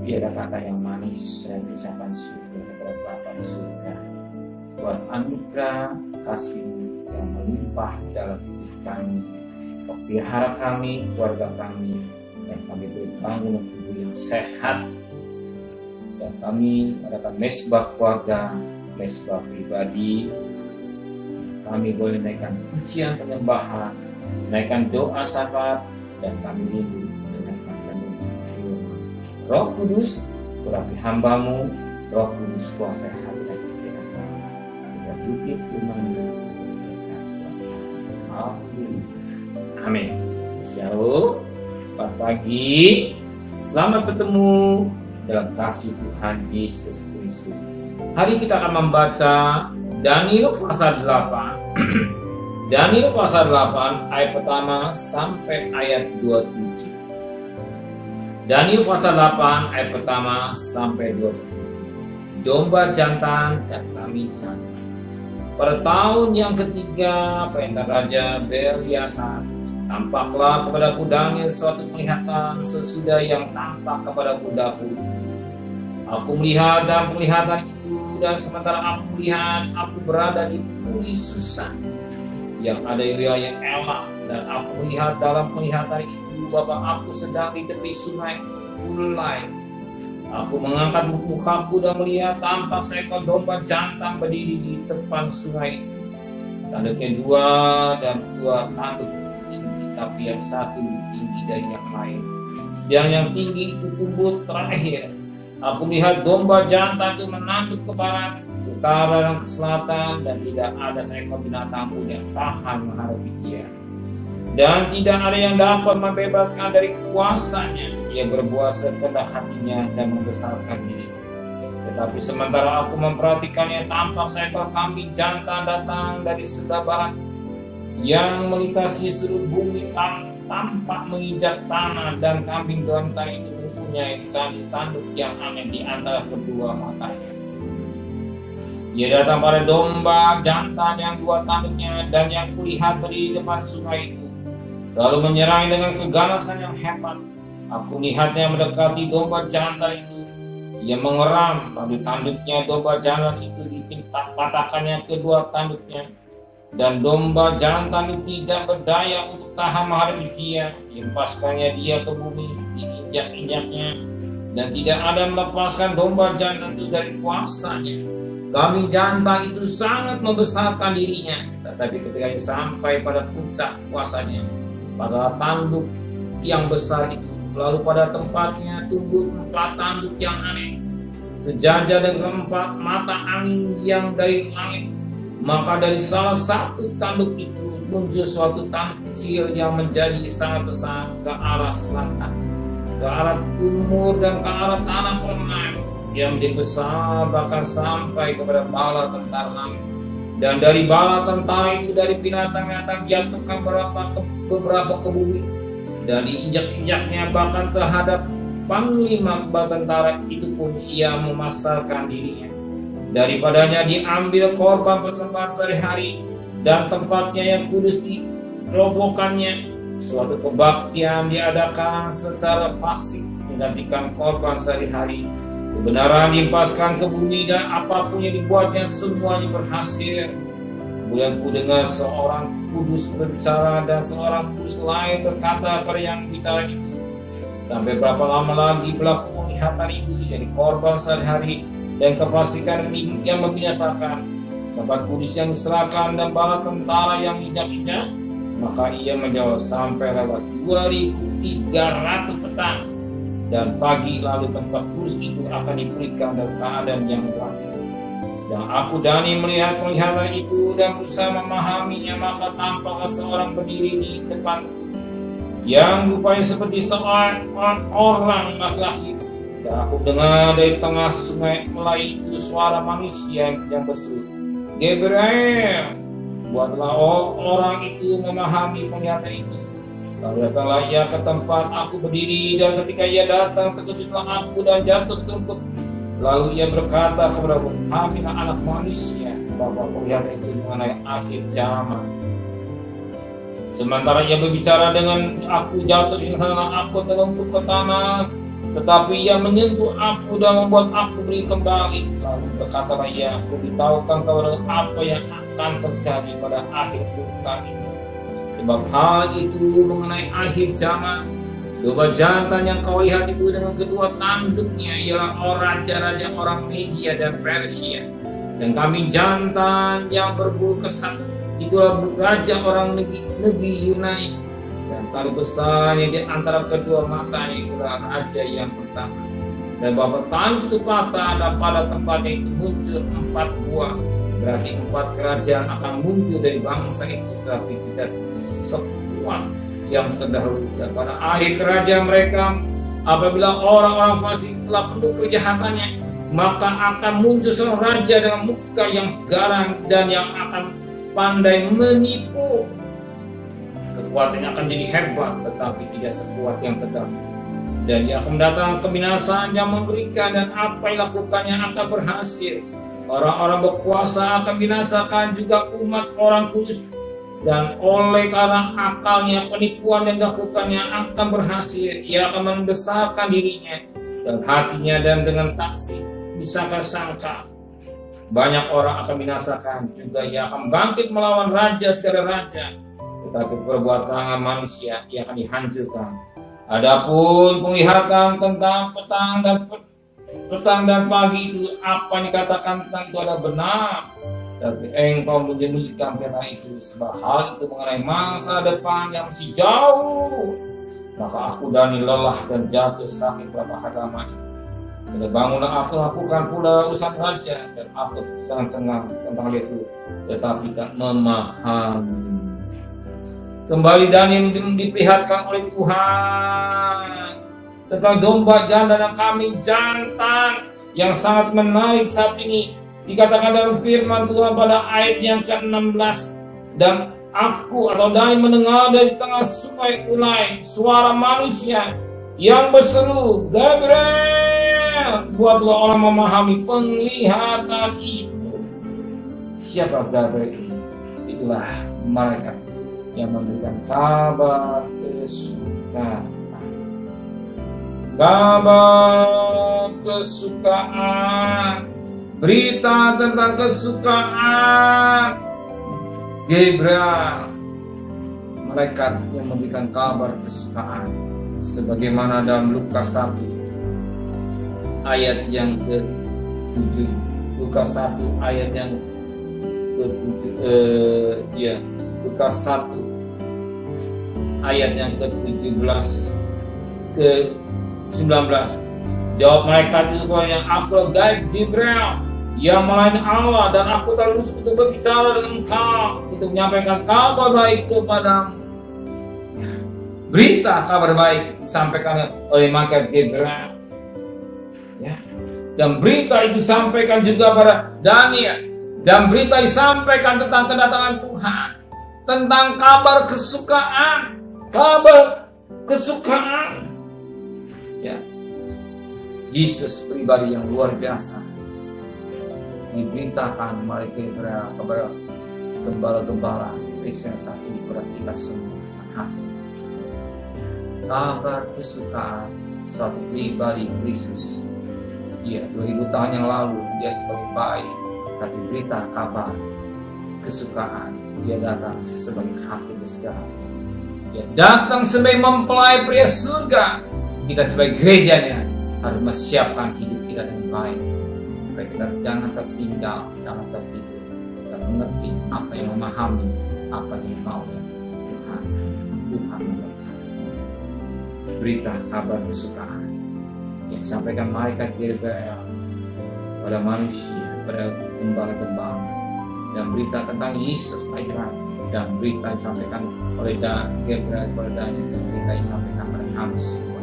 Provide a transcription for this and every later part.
Biarlah kata yang manis dan ucapan syukur kepada Bapa di surga buat anugerah kasih yang melimpah dalam hidup kami, pelihara kami, keluarga kami, dan kami berbangun tubuh yang sehat, dan kami mengadakan mesbah keluarga, mesbah pribadi. Kami boleh naikkan pujian penyembahan, naikkan doa syafaat, dan kami rindu dengan penuh firman. Roh Kudus, urapi hamba-Mu, Roh Kudus kuasai hati dan pikiran kami, sehingga bukti firman-Mu memberikan Tuhan. Amin. Shalom. Selamat pagi. Selamat bertemu dalam kasih Tuhan Yesus Kristus. Hari kita akan membaca Daniel pasal 8. Daniel pasal 8 ayat pertama sampai ayat 27. Daniel pasal 8 ayat pertama sampai 27. Domba jantan dan kambing jantan. Pada tahun yang ketiga perintah Raja Belshazzar, tampaklah kepadaku Daniel suatu penglihatan sesudah yang tampak kepadaku dahulu. Aku melihat dalam penglihatan itu, dan sementara aku melihat, aku berada di Puri Susan yang ada di wilayah Elam, dan aku melihat dalam penglihatan itu bahwa aku sedang di tepi sungai Ulai. Aku mengangkat mukaku dan melihat tampak seekor domba jantan berdiri di depan sungai. Tanduknya dua, dan dua tanduk tinggi, tapi yang satu lebih tinggi dari yang lain, dan yang tinggi itu tumbuh terakhir. Aku melihat domba jantan itu menanduk ke barat, utara, dan ke selatan, dan tidak ada seekor binatang pun yang tahan menghadapi dia. Dan tidak ada yang dapat membebaskan dari kuasanya. Ia berbuat sekehendak hatinya dan membesarkan diri. Tetapi sementara aku memperhatikannya, tampak seekor kambing jantan datang dari sebelah barat, yang melintasi seluruh bumi, tampak menginjak tanah, dan kambing jantan itu mempunyai tanduk yang aneh di antara kedua matanya. Ia datang pada domba jantan yang dua tanduknya, dan yang kulihat berdiri di depan sungai itu, lalu menyerang dengan keganasan yang hebat. Aku melihatnya mendekati domba jantan itu. Ia mengeram pada tanduknya domba jantan itu, dipatahkannya kedua tanduknya, dan domba jantan itu tidak berdaya untuk tahan menghadapi dia. Dilepaskannya dia ke bumi, diinjak-injaknya, dan tidak ada melepaskan domba jantan itu dari kuasanya. Kambing jantan itu sangat membesarkan dirinya, tetapi ketika ia sampai pada puncak kuasanya, pada tanduk yang besar itu, lalu pada tempatnya tumbuh 4 tanduk yang aneh, sejajar dengan 4 mata angin yang dari langit. Maka dari salah satu tanduk itu muncul suatu tanduk kecil yang menjadi sangat besar ke arah selatan, ke arah timur, dan ke arah tanah permai, yang menjadi besar bahkan sampai kepada bala tentara langit. Dan dari bala tentara itu, dari binatang-binatang jatuhkan beberapa ke bumi, dan diinjak-injaknya bahkan terhadap panglima bala tentara itu pun ia memasarkan dirinya. Daripadanya diambil korban persembahan sehari-hari, dan tempatnya yang kudus dirobohkannya. Suatu kebaktian diadakan secara fasik menggantikan korban sehari-hari. Kebenaran dilimpahkan ke bumi, dan apapun yang dibuatnya semuanya berhasil. Kemudian ku dengar seorang kudus berbicara, dan seorang kudus lain berkata pada yang bicara itu, sampai berapa lama lagi berlaku penglihatan itu, jadi korban sehari-hari dan kefasikan yang membinasakan, tempat kudus yang diserahkan, dan bala tentara yang injak-injak? Maka ia menjawab, sampai lewat 2300 petang dan pagi, lalu tempat kudus itu akan dipulihkan dalam keadaan yang wajar. Sedang aku Dani melihat penglihatan itu dan berusaha memahaminya, maka tampaklah seorang berdiri di depan, yang rupanya seperti seorang orang laki-laki. Dan aku dengar dari tengah sungai Ulai itu suara manusia yang berseru, Gabriel, buatlah orang itu memahami penglihatan itu. Lalu datanglah ia ke tempat aku berdiri, dan ketika ia datang, terkejutlah aku dan jatuh tungkuk. Lalu ia berkata kepadaku, kamilah anak manusia, bahwa penglihatan itu mengenai akhir zaman. Sementara ia berbicara dengan aku, jatuh di sana aku terlungkup ke tanah, tetapi ia menyentuh aku dan membuat aku beri kembali. Lalu berkatalah ia, aku beritahukan kepada apa yang akan terjadi pada akhir luka ini. Sebab hal itu mengenai akhir zaman. Domba jantan yang kau lihat itu dengan kedua tanduknya ialah raja-raja orang Media dan Persia. Dan kambing jantan yang berbulu kesat itulah raja orang negeri Yunani. Dan tali besarnya di antara kedua matanya itulah raja yang pertama. Dan bahwa tanduk itu patah dan pada tempatnya itu muncul 4 buah. Berarti 4 kerajaan akan muncul dari bangsa itu, tapi tidak sekuat yang terdahulu. Dan pada akhir kerajaan mereka, apabila orang-orang fasik telah penuh kejahatannya, maka akan muncul seorang raja dengan muka yang garang dan yang akan pandai menipu. Kekuatannya akan jadi hebat, tetapi tidak sekuat yang terdahulu. Dan ia akan mendatangkan kebinasaan yang memberikan, dan apa yang lakukannya akan berhasil. Orang-orang berkuasa akan binasakan, juga umat orang kudus. Dan oleh karena akalnya, penipuan yang dilakukannya akan berhasil. Ia akan membesarkan dirinya dan hatinya, dan dengan taksir bisakah sangka banyak orang akan binasakan. Juga ia akan bangkit melawan raja segala raja, tetapi perbuatan manusia ia akan dihancurkan. Adapun penglihatan tentang petang dan pagi itu, apa yang dikatakan tentang itu adalah benar. Tapi engkau menyembunyikan firman itu, sebab hal itu mengenai masa depan yang masih jauh. Maka aku Daniel lelah dan jatuh sakit beberapa hari lamanya. Dan bangunlah aku lakukan pula urusan raja, dan aku sangat cengang tentang hal itu, tetapi tak memahami. Kembali Daniel diperlihatkan oleh Tuhan tentang domba jantan dan kambing jantan yang sangat menarik saat ini. Dikatakan dalam firman Tuhan pada ayat yang ke-16, dan aku atau Daniel mendengar dari tengah sungai Ulai suara manusia yang berseru, Gabriel, buatlah orang memahami penglihatan itu. Siapa Gabriel ini? Itulah malaikat yang memberikan kabar kesukaan. Kabar kesukaan, berita tentang kesukaan. Gabriel, malaikat yang memberikan kabar kesukaan, sebagaimana dalam Lukas 1 ayat yang ke-7. Lukas 1 ayat yang ke-7, Lukas 1 ayat yang ke-17 ke-19. Jawab malaikat itu, yang aku Gabriel yang melayani Allah, dan aku terus untuk berbicara dengan engkau, untuk menyampaikan kabar baik kepadamu. Berita kabar baik disampaikan oleh malaikat Gabriel. Ya. Dan berita itu disampaikan juga pada Daniel. Dan berita disampaikan tentang kedatangan Tuhan, tentang kabar kesukaan, Ya. Yesus pribadi yang luar biasa diberitakan oleh Gabriel kepada gembala-gembala Kristen saat ini, kepada kita semua. Kabar kesukaan suatu pribadi Kristus. Ya, 2000 tahun yang lalu dia sebagai bayi, tapi berita kabar kesukaan dia datang sebagai hakim segalanya. Dia datang sebagai mempelai pria surga. Kita sebagai gerejanya harus mempersiapkan hidup kita dengan baik, supaya kita jangan tertinggal, jangan tertidur, kita mengerti apa yang memahami apa yang mau Tuhan memberkati. Berita kabar kesukaan yang sampaikan malaikat Gabriel pada manusia, pada gembala-gembala, dan berita tentang Yesus lahiran, dan berita disampaikan oleh Gabriel kepada Daniel, dan berita disampaikan pada kami semua.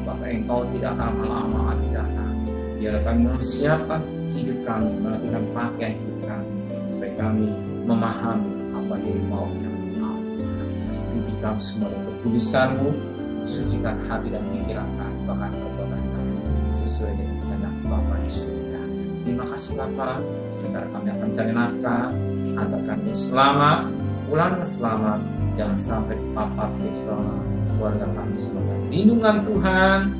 Bapak, engkau tidak akan lama-lama tidak akan. Biar kami mempersiapkan hidup kami, melakukan pakaian hidup kami, supaya kami memahami apa yang mau yang mau. Bimbing kami semua dengan kekudusan-Mu, sucikan hati dan pikiran kami, bahkan perbuatan kami sesuai dengan kehendak Bapa di surga. Terima kasih Bapa. Sebentar kami akan cari nafkah, antar kami selamat, pulang selamat, jangan sampai terpapar selamat keluarga kami semua. Lindungan Tuhan,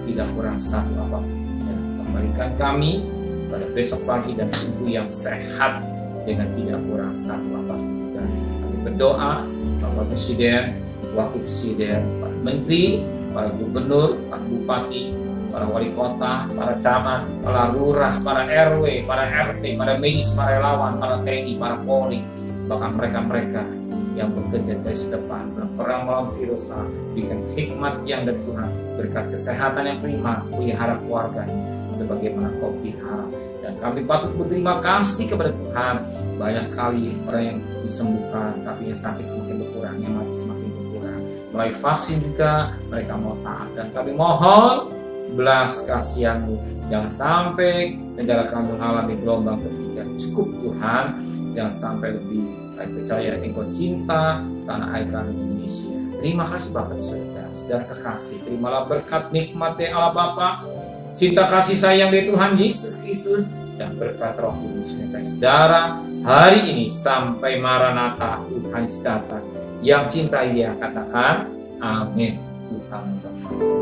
tidak kurang satu apapun. Dan kembalikan kami pada besok pagi dan tubuh yang sehat dengan tidak kurang satu apapun. Dan kami berdoa Bapak Presiden, Wakil Presiden, para Menteri, para Gubernur, para Bupati, para Wali Kota, para camat, para lurah, para RW, para RT, para medis, para relawan, para TNI, para Polri, bahkan mereka-mereka yang bekerja dari depan berperang melawan virus, berikan hikmat yang dari Tuhan, berkat kesehatan yang prima, pelihara keluarganya sebagaimana Kau pelihara. Dan kami patut berterima kasih kepada Tuhan, banyak sekali orang yang disembuhkan, tapi yang sakit semakin berkurang, yang mati semakin berkurang. Melalui vaksin juga mereka mau taat, dan kami mohon belas kasihan-Mu, jangan sampai negara kami mengalami gelombang ketiga. Cukup Tuhan, jangan sampai lebih. Kami percaya Engkau cinta tanah air kami Indonesia. Terima kasih Bapak di surga, saudara kekasih. Terimalah berkat nikmat dari Allah Bapa, cinta kasih sayang dari Tuhan Yesus Kristus, dan berkat Roh Kudus menyertai saudara hari ini sampai Maranatha, Tuhan datang. Yang cinta ia katakan amin. Tuhan Bapa.